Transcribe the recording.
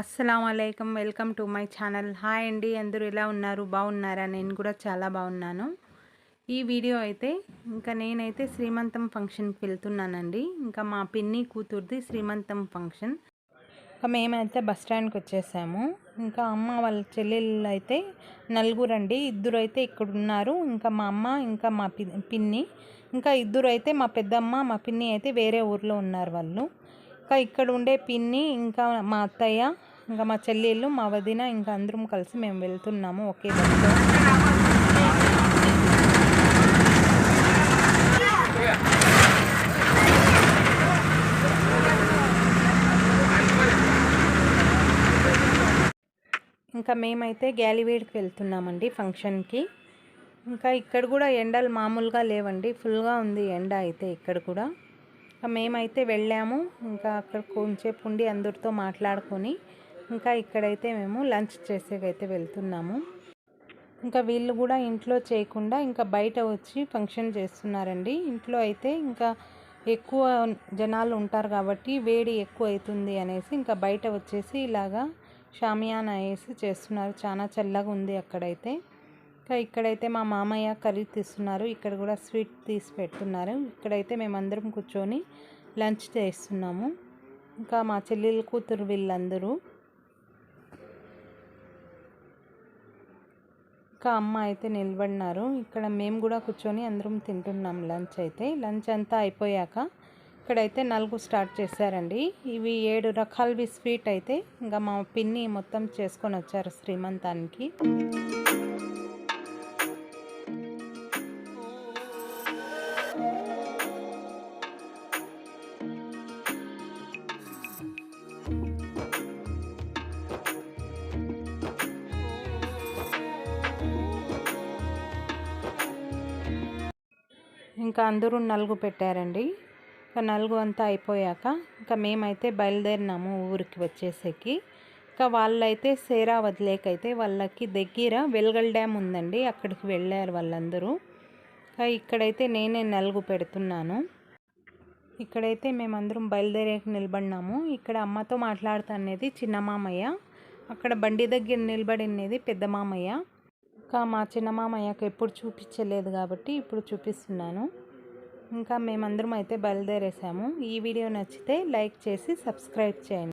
అస్సలాముఅలైకుం. Welcome to my channel. Hi అండి, అందరూ ఎలా ఉన్నారు? బాగున్నారా? నేను కూడా చాలా బాగున్నాను. ఈ వీడియో అయితే నేనైతే శ్రీమంతం ఫంక్షన్కి వెళ్తున్నానండి. మా పిన్ని కూతురుది శ్రీమంతం ఫంక్షన్. మేమైతే బస్ స్టాండ్కి వచ్చేసాము. అమ్మ వాళ్ళ చెల్లెళ్ళు అయితే నలుగురండి. ఇద్దరు అయితే ఇక్కడ ఉన్నారు. మా అమ్మ, మా పిన్ని, ఇద్దరు అయితే మా పెద్దమ్మ, మా పిన్ని అయితే వేరే ఊర్లో ఉన్నారు వాళ్ళు. ఇక్కడ ఉండే పిన్ని, మా అత్తయ్య, మా చెల్లెళ్ళు, మా వదిన, అందరం కలిసి మేము వెళ్తున్నాము ఒకే బస్సులో. మేమైతే గ్యాలివేడ్కి వెళ్తున్నామండి ఫంక్షన్కి. ఇక్కడ కూడా ఎండలు మామూలుగా లేవండి, ఫుల్గా ఉంది ఎండ అయితే ఇక్కడ కూడా. మేమైతే వెళ్ళాము. అక్కడ కొంచెంసేపు ఉండి అందరితో మాట్లాడుకొని ఇక్కడైతే మేము లంచ్ చేసేకైతే వెళ్తున్నాము. వీళ్ళు కూడా ఇంట్లో చేయకుండా బయట వచ్చి ఫంక్షన్ చేస్తున్నారండి. ఇంట్లో అయితే ఎక్కువ జనాలు ఉంటారు కాబట్టి వేడి ఎక్కువ అవుతుంది అనేసి బయట వచ్చేసి ఇలాగా షామియానా వేసి చేస్తున్నారు. చాలా చల్లగా ఉంది అక్కడైతే. ఇక్కడైతే మా మామయ్య కర్రీ తీస్తున్నారు. ఇక్కడ కూడా స్వీట్ తీసి పెడుతున్నారు. ఇక్కడైతే మేమందరం కూర్చొని లంచ్ చేస్తున్నాము. మా చెల్లెలు కూతురు వీళ్ళందరూ. అమ్మ అయితే నిలబడినారు. ఇక్కడ మేము కూడా కూర్చొని అందరం తింటున్నాం లంచ్ అయితే. లంచ్ అంతా అయిపోయాక ఇక్కడైతే 4 స్టార్ట్ చేశారండి. ఇవి 7 రకాలవి స్వీట్ అయితే మా పిన్ని మొత్తం చేసుకొని వచ్చారు శ్రీమంతానికి. అందరూ నలుగు పెట్టారండి. నలుగు అంతా అయిపోయాక మేమైతే బయలుదేరినాము ఊరికి వచ్చేసరికి. వాళ్ళైతే సేరావతి లేక్ అయితే వాళ్ళకి దగ్గర వెల్గల్ డ్యామ్ ఉందండి, అక్కడికి వెళ్ళారు వాళ్ళందరూ. ఇక్కడైతే నేనే నలుగు పెడుతున్నాను. ఇక్కడైతే మేమందరం బయలుదేరాక నిలబడినాము. ఇక్కడ అమ్మతో మాట్లాడుతున్నది చిన్న మామయ్య, అక్కడ బండి దగ్గర నిలబడినది పెద్ద మామయ్య. మా చిన్న మామయ్యకు ఎప్పుడు చూపించలేదు కాబట్టి ఇప్పుడు చూపిస్తున్నాను. మేమందరం అయితే బయలుదేరేసాము. ఈ వీడియో నచ్చితే లైక్ చేసి సబ్స్క్రైబ్ చేయండి.